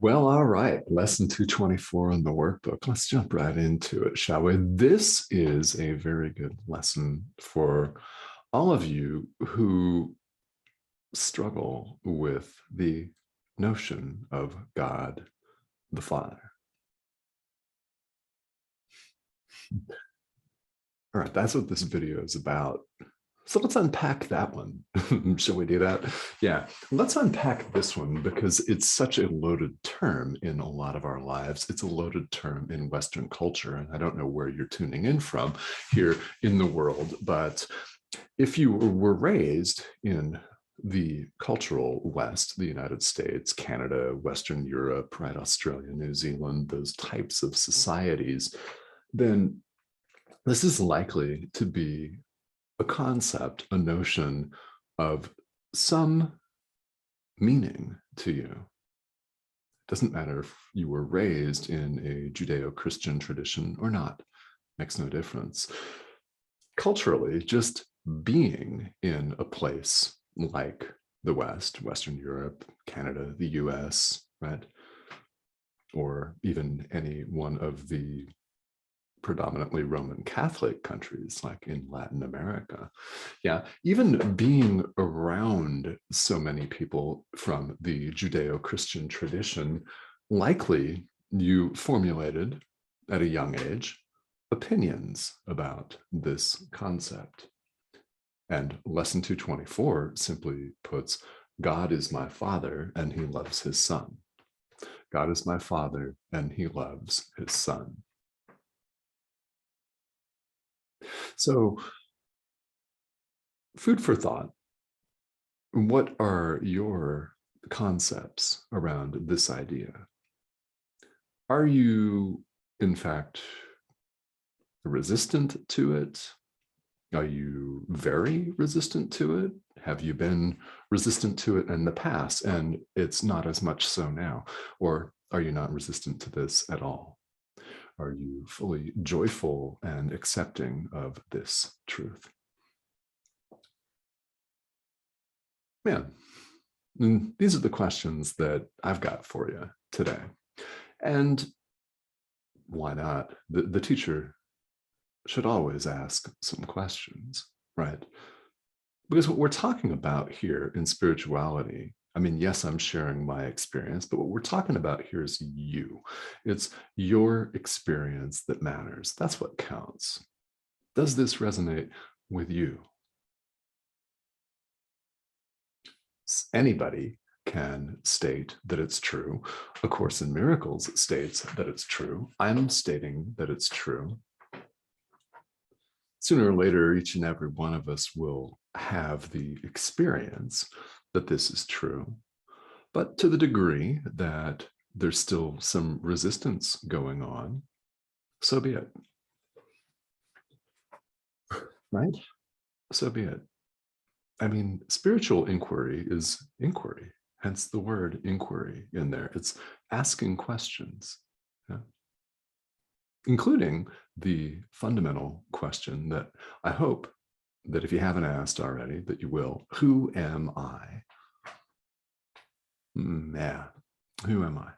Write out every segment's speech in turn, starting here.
Well, all right. Lesson 224 in the workbook. Let's jump right into it, shall we? This is a very good lesson for all of you who struggle with the notion of God the Father. All right, that's what this video is about. So let's unpack that one. Shall we do that? Yeah, let's unpack this one because it's such a loaded term in a lot of our lives. It's a loaded term in Western culture. And I don't know where you're tuning in from here in the world, but if you were raised in the cultural West, the United States, Canada, Western Europe, right, Australia, New Zealand, those types of societies, then this is likely to be a concept, a notion of some meaning to you. It doesn't matter if you were raised in a Judeo-Christian tradition or not, makes no difference. Culturally, just being in a place like the West, Western Europe, Canada, the US, right? Or even any one of the predominantly Roman Catholic countries like in Latin America. Yeah, even being around so many people from the Judeo-Christian tradition, likely you formulated at a young age opinions about this concept. And lesson 224 simply puts, God is my Father and he loves his Son. God is my Father and he loves his Son. So, food for thought. What are your concepts around this idea? Are you, in fact, resistant to it? Are you very resistant to it? Have you been resistant to it in the past and it's not as much so now? Or are you not resistant to this at all? Are you fully joyful and accepting of this truth? Man, these are the questions that I've got for you today. And why not? The teacher should always ask some questions, right? Because what we're talking about here in spirituality, I mean, yes, I'm sharing my experience, but what we're talking about here is you. It's your experience that matters. That's what counts. Does this resonate with you? Anybody can state that it's true. A Course in Miracles states that it's true. I'm stating that it's true. Sooner or later, each and every one of us will have the experience that this is true. But to the degree that there's still some resistance going on, so be it. Right? So be it. I mean, spiritual inquiry is inquiry, hence the word inquiry in there. It's asking questions, yeah? Including the fundamental question that I hope that if you haven't asked already, that you will. Who am I? Yeah, who am I?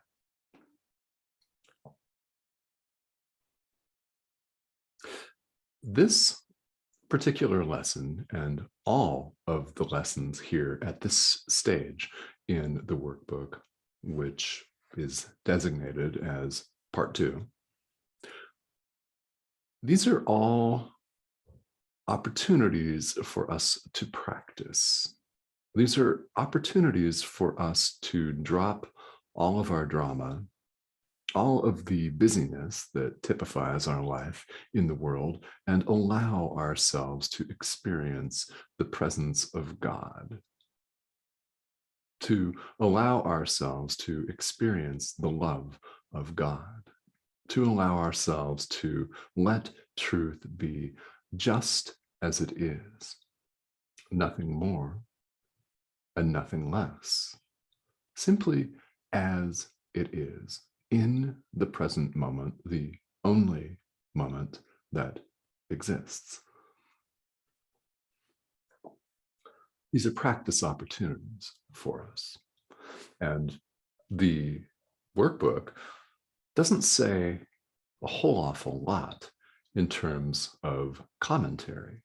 This particular lesson and all of the lessons here at this stage in the workbook, which is designated as part 2, these are all opportunities for us to practice. These are opportunities for us to drop all of our drama, all of the busyness that typifies our life in the world, and allow ourselves to experience the presence of God, to allow ourselves to experience the love of God, to allow ourselves to let truth be just as it is, nothing more and nothing less, simply as it is in the present moment, the only moment that exists. These are practice opportunities for us. And the Workbook doesn't say a whole awful lot in terms of commentary.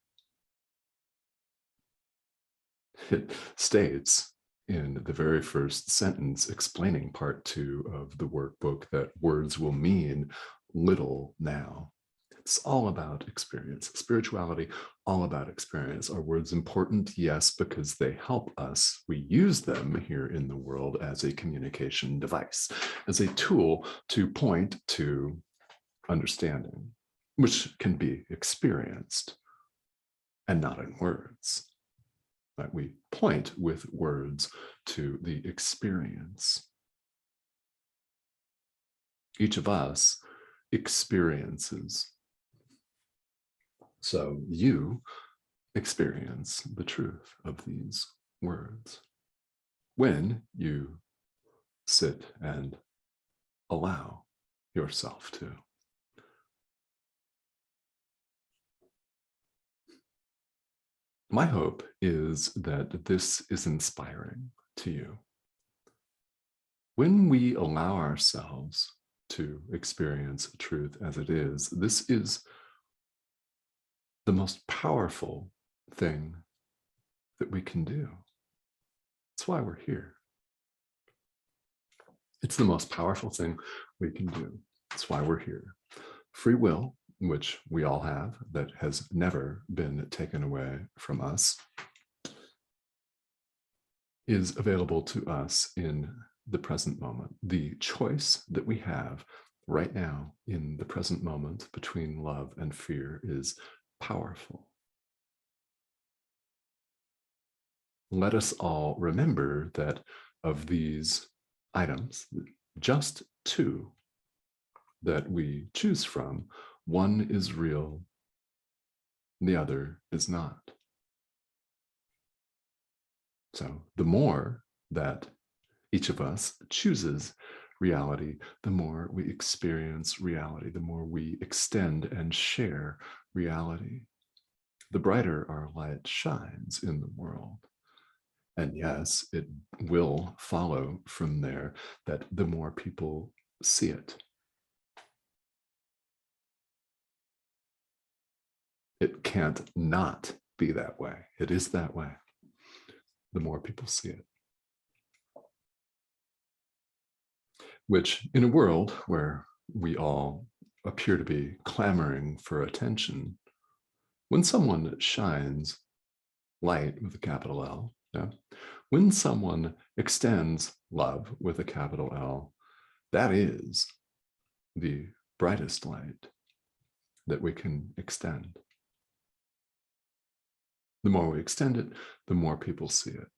It states in the very first sentence explaining part 2 of the workbook that words will mean little now. It's all about experience. Spirituality, all about experience. Are words important? Yes, because they help us. We use them here in the world as a communication device, as a tool to point to understanding, which can be experienced and not in words. Right? We point with words to the experience. Each of us experiences. So you experience the truth of these words when you sit and allow yourself to. My hope is that this is inspiring to you. When we allow ourselves to experience truth as it is, this is the most powerful thing that we can do. That's why we're here. It's the most powerful thing we can do. That's why we're here. Free will, which we all have, that has never been taken away from us, is available to us in the present moment. The choice that we have right now in the present moment between love and fear is powerful. Let us all remember that of these items, just 2 that we choose from, one is real, the other is not. So the more that each of us chooses reality, the more we experience reality, the more we extend and share reality, the brighter our light shines in the world. And yes, it will follow from there that the more people see it, it can't not be that way. It is that way. The more people see it. Which, in a world where we all appear to be clamoring for attention, when someone shines light with a capital L, yeah, when someone extends love with a capital L, that is the brightest light that we can extend. The more we extend it, the more people see it.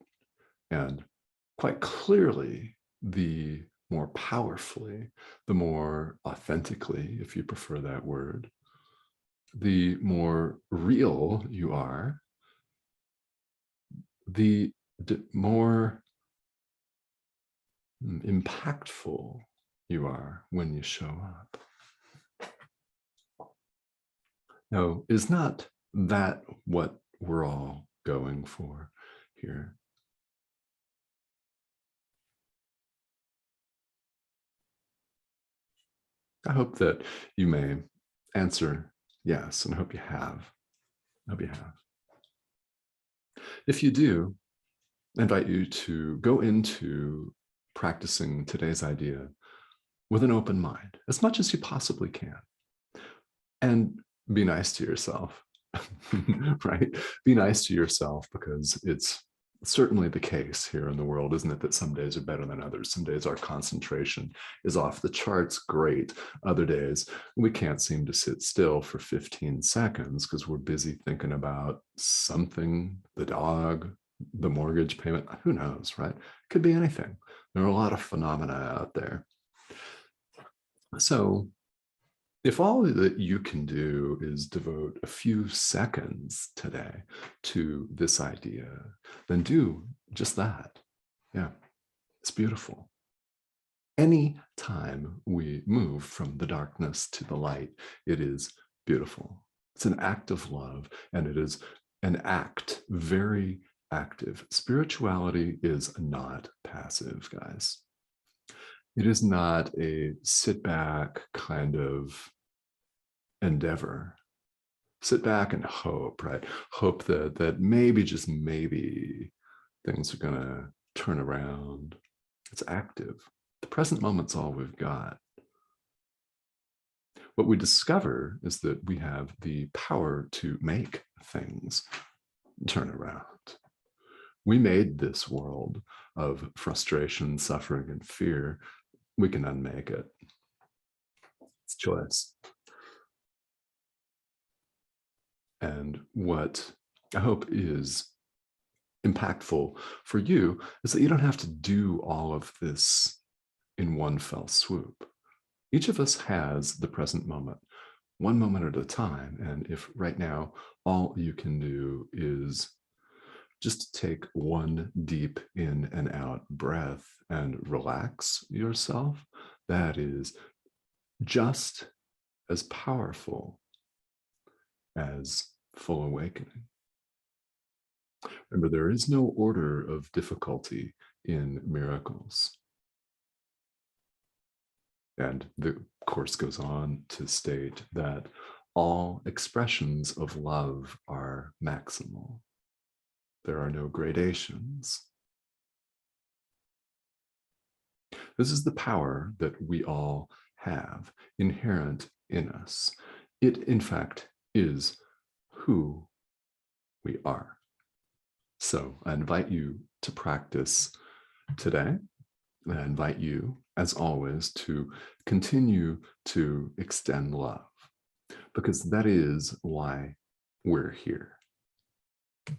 And quite clearly, the more powerfully, the more authentically, if you prefer that word, the more real you are, the more impactful you are when you show up. Now, is not that what we're all going for here? I hope that you may answer yes, and I hope you have. I hope you have. If you do, I invite you to go into practicing today's idea with an open mind, as much as you possibly can. And be nice to yourself, right? Be nice to yourself, because it's certainly the case here in the world, isn't it, that some days are better than others. Some days our concentration is off the charts great. Other days we can't seem to sit still for 15 seconds because we're busy thinking about something, the dog, the mortgage payment, who knows, right? Could be anything. There are a lot of phenomena out there. So if all that you can do is devote a few seconds today to this idea, then do just that. Yeah, it's beautiful. Any time we move from the darkness to the light, it is beautiful. It's an act of love, and it is an act, very active. Spirituality is not passive, guys. It is not a sit back kind of endeavor. Sit back and hope, right? Hope that maybe, just maybe, things are going to turn around. It's active. The present moment's all we've got. What we discover is that we have the power to make things turn around. We made this world of frustration, suffering, and fear. We can unmake it. It's choice. And what I hope is impactful for you is that you don't have to do all of this in one fell swoop. Each of us has the present moment, one moment at a time. And if right now all you can do is just take one deep in and out breath and relax yourself, that is just as powerful as full awakening. Remember, there is no order of difficulty in miracles. And the Course goes on to state that all expressions of love are maximal. There are no gradations. This is the power that we all have inherent in us. It, in fact, is who we are. So I invite you to practice today. I invite you, as always, to continue to extend love, because that is why we're here.